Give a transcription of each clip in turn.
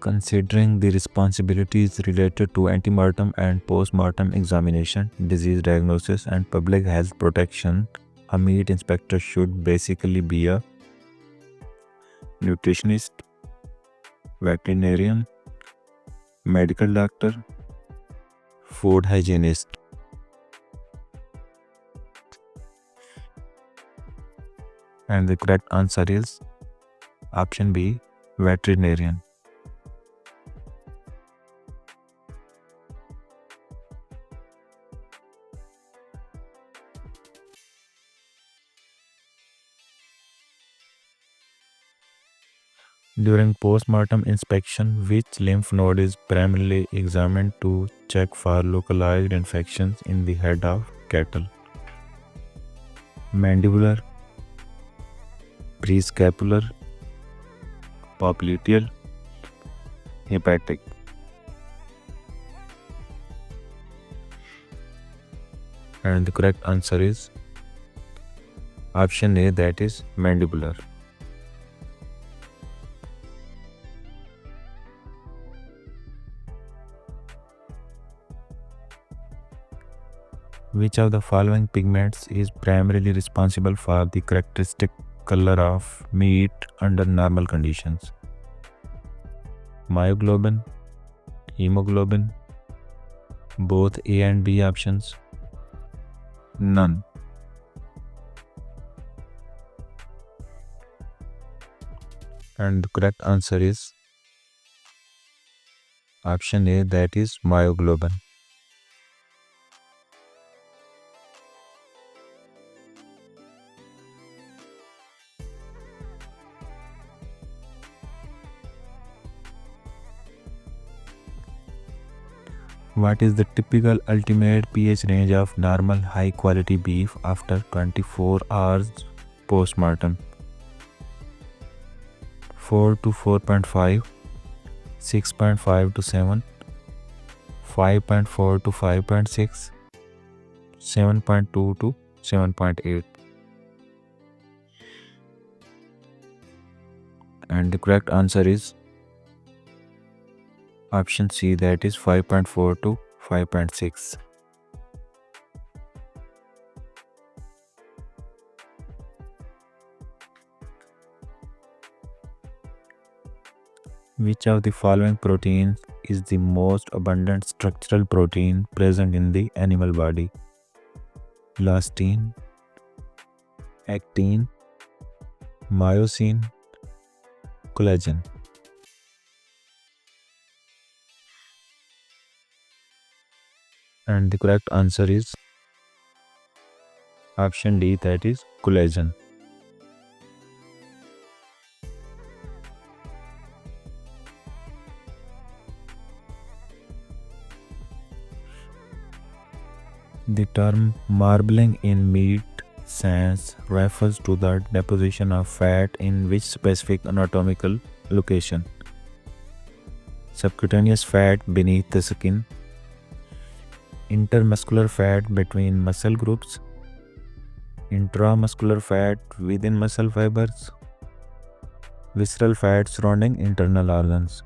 Considering the responsibilities related to antemortem and postmortem examination, disease diagnosis, and public health protection, a meat inspector should basically be a nutritionist, veterinarian, medical doctor, food hygienist. And the correct answer is option B, veterinarian. During postmortem inspection, which lymph node is primarily examined to check for localized infections in the head of cattle? Mandibular, prescapular, popliteal, hepatic. And the correct answer is option A, that is mandibular. Which of the following pigments is primarily responsible for the characteristic color of meat under normal conditions? Myoglobin, hemoglobin, both A and B options, none. And the correct answer is option A, that is myoglobin. What is the typical ultimate pH range of normal high quality beef after 24 hours postmortem? 4 to 4.5, 6.5 to 7, 5.4 to 5.6, 7.2 to 7.8. And the correct answer is option C, that is 5.4 to 5.6. Which of the following proteins is the most abundant structural protein present in the animal body? Elastin, actin, myosin, collagen. And the correct answer is option D, that is collagen. The term marbling in meat science refers to the deposition of fat in which specific anatomical location? Subcutaneous fat beneath the skin, intermuscular fat between muscle groups, intramuscular fat within muscle fibers, visceral fat surrounding internal organs.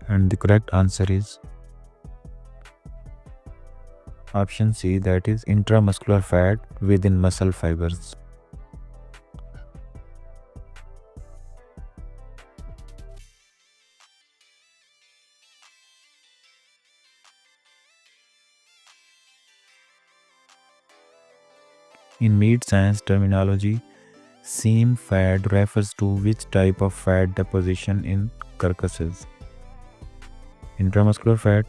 And the correct answer is option C, that is intramuscular fat within muscle fibers. In meat science terminology, seam fat refers to which type of fat deposition in carcasses? Intramuscular fat,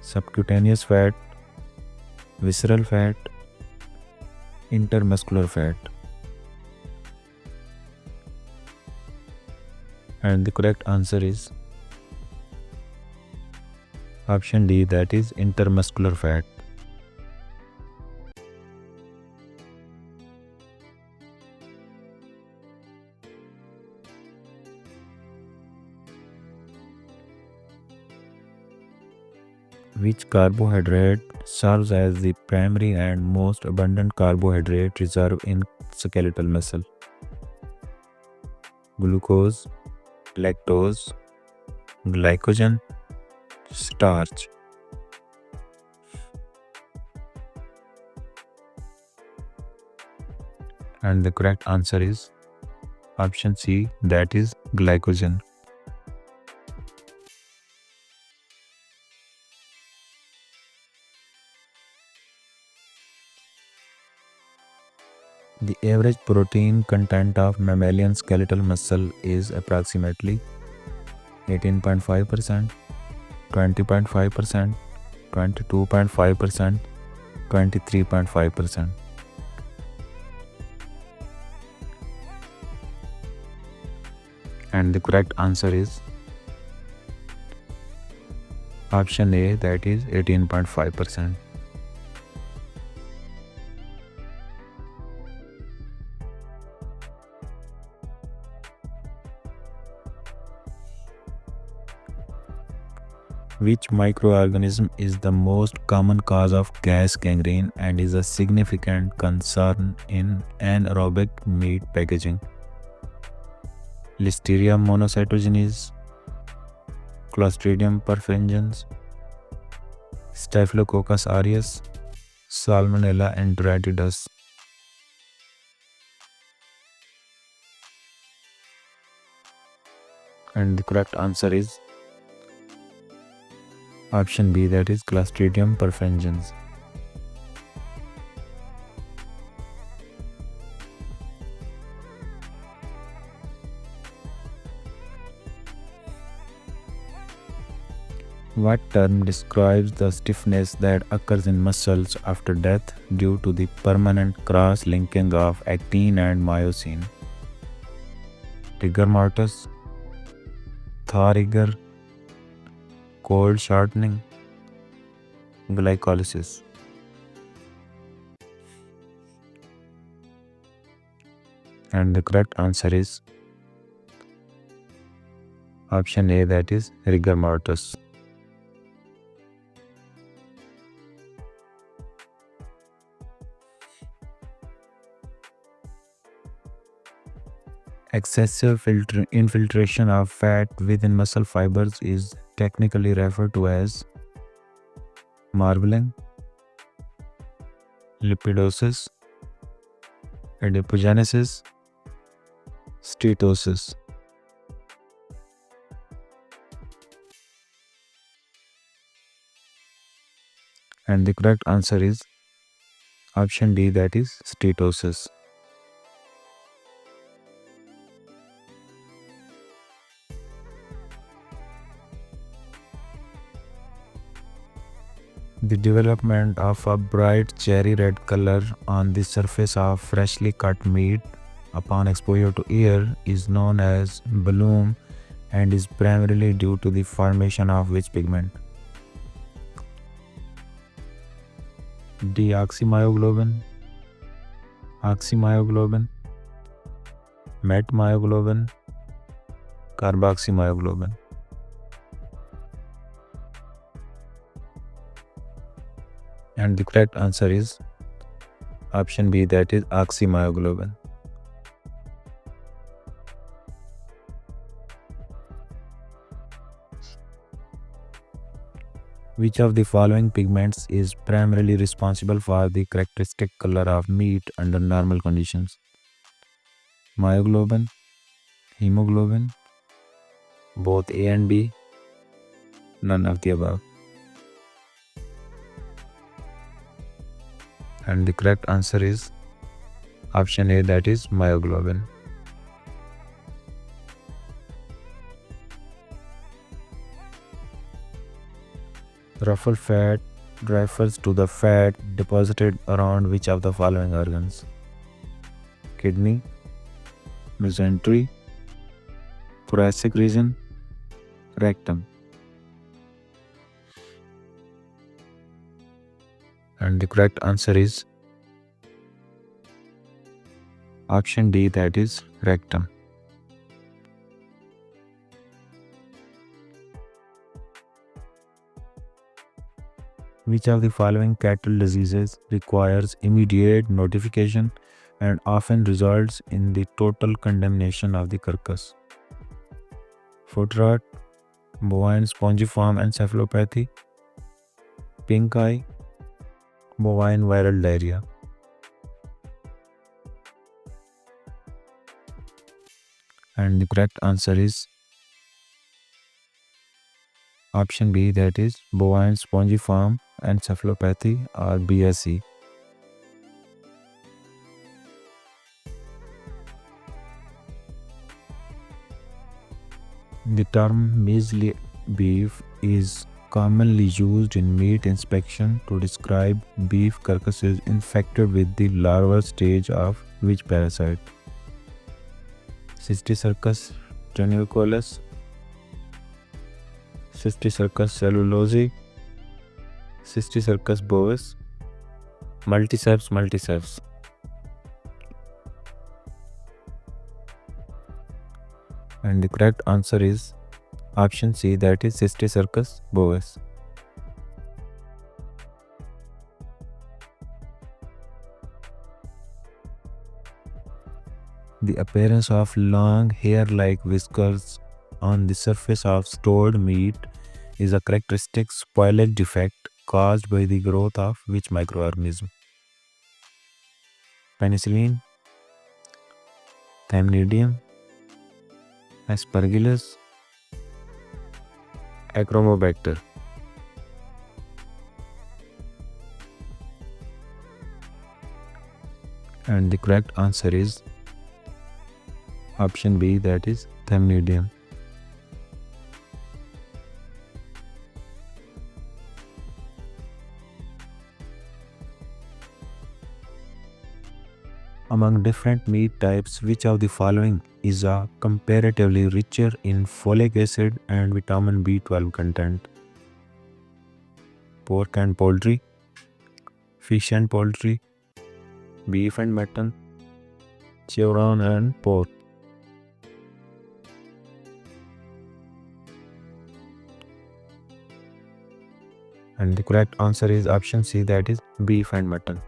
subcutaneous fat, visceral fat, intermuscular fat. And the correct answer is option D, that is intermuscular fat. Which carbohydrate serves as the primary and most abundant carbohydrate reserve in skeletal muscle. Glucose, lactose, glycogen, starch. And the correct answer is option C, that is glycogen. The average protein content of mammalian skeletal muscle is approximately 18.5%, 20.5%, 22.5%, 23.5%. And the correct answer is option A, that is 18.5%. Which microorganism is the most common cause of gas gangrene and is a significant concern in anaerobic meat packaging? Listeria monocytogenes, Clostridium perfringens, Staphylococcus aureus, Salmonella enteritidis. And the correct answer is option B, that is Clostridium perfringens. What term describes the stiffness that occurs in muscles after death due to the permanent cross-linking of actin and myosin? Rigor mortis, thaw rigor, cold shortening, glycolysis. And the correct answer is option A, that is rigor mortis. Excessive infiltration of fat within muscle fibers is technically referred to as marbling, lipidosis, adipogenesis, steatosis. And the correct answer is option D, that is steatosis. The development of a bright cherry red color on the surface of freshly cut meat upon exposure to air is known as bloom and is primarily due to the formation of which pigment? Deoxymyoglobin, oxymyoglobin, metmyoglobin, carboxymyoglobin. And the correct answer is option B, that is oxymyoglobin. Which of the following pigments is primarily responsible for the characteristic color of meat under normal conditions? Myoglobin, hemoglobin, both A and B, none of the above. And the correct answer is option A, that is myoglobin. Ruffled fat refers to the fat deposited around which of the following organs? Kidney, mesentery, thoracic region, rectum. And the correct answer is option D, that is rectum. Which of the following cattle diseases requires immediate notification and often results in the total condemnation of the carcass? Foot rot, bovine spongiform encephalopathy, pink eye, bovine viral diarrhea. And the correct answer is option B, that is bovine spongiform encephalopathy or BSE. The term measly beef is commonly used in meat inspection to describe beef carcasses infected with the larval stage of which parasite? Cysticercus tenuicolus, Cysticercus cellulose, Cysticercus bovis, multiceps. And the correct answer is option C, that is Cysticercus bovis. The appearance of long hair-like whiskers on the surface of stored meat is a characteristic spoilage defect caused by the growth of which microorganism? Penicillin, Thamnidium, Aspergillus, Achromobacter. And the correct answer is option B, that is Thamnidium. Among different meat types, which of the following is a comparatively richer in folic acid and vitamin B12 content? Pork and poultry, fish and poultry, beef and mutton, chevron and pork. And the correct answer is option C, that is beef and mutton.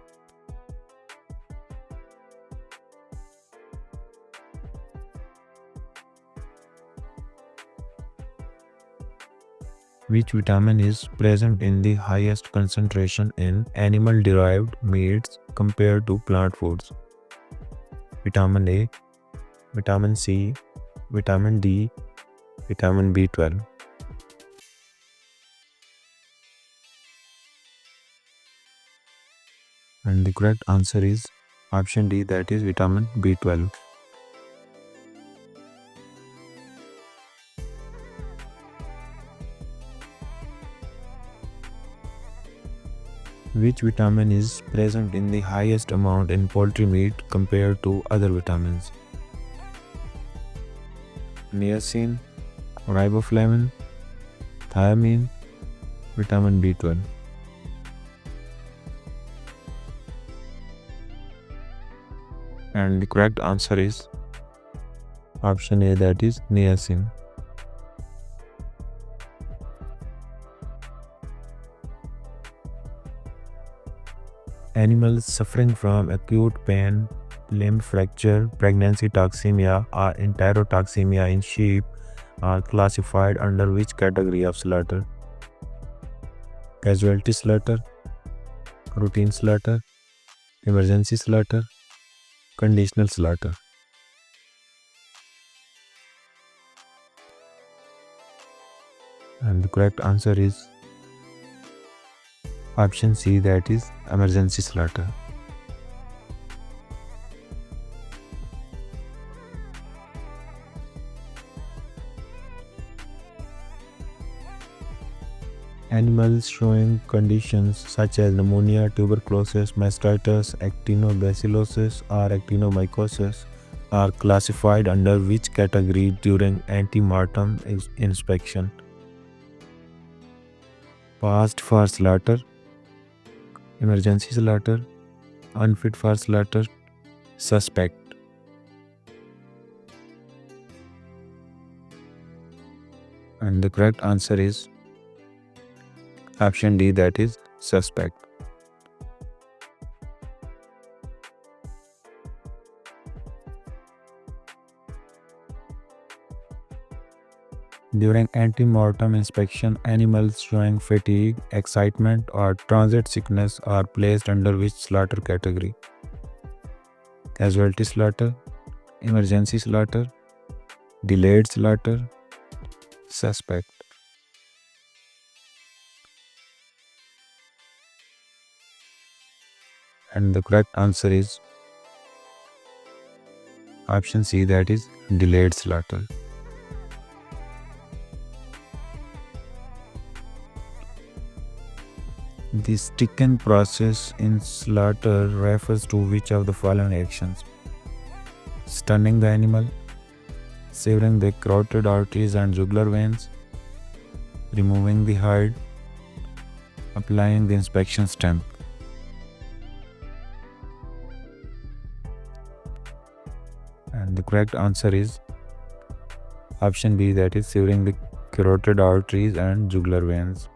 Which vitamin is present in the highest concentration in animal-derived meats compared to plant foods? Vitamin A, vitamin C, vitamin D, vitamin B12. And the correct answer is option D, that is vitamin B12. Which vitamin is present in the highest amount in poultry meat compared to other vitamins? Niacin, riboflavin, thiamine, vitamin B12. And the correct answer is option A, that is niacin. Animals suffering from acute pain, limb fracture, pregnancy toxemia, or enterotoxemia in sheep are classified under which category of slaughter? Casualty slaughter, routine slaughter, emergency slaughter, conditional slaughter. And the correct answer is option C, that is emergency slaughter. Animals showing conditions such as pneumonia, tuberculosis, mastitis, actinobacillosis, or actinomycosis are classified under which category during ante-mortem inspection? Passed for slaughter, emergency slaughter, unfit for slaughter, suspect. And the correct answer is option D, that is Suspect. During anti-mortem inspection, animals showing fatigue, excitement, or transit sickness are placed under which slaughter category? Casualty slaughter, emergency slaughter, delayed slaughter, suspect. And the correct answer is option C, that is delayed slaughter. The sticken process in slaughter refers to which of the following actions? Stunning the animal, severing the carotid arteries and jugular veins, removing the hide, applying the inspection stamp. And the correct answer is option B, that is severing the carotid arteries and jugular veins.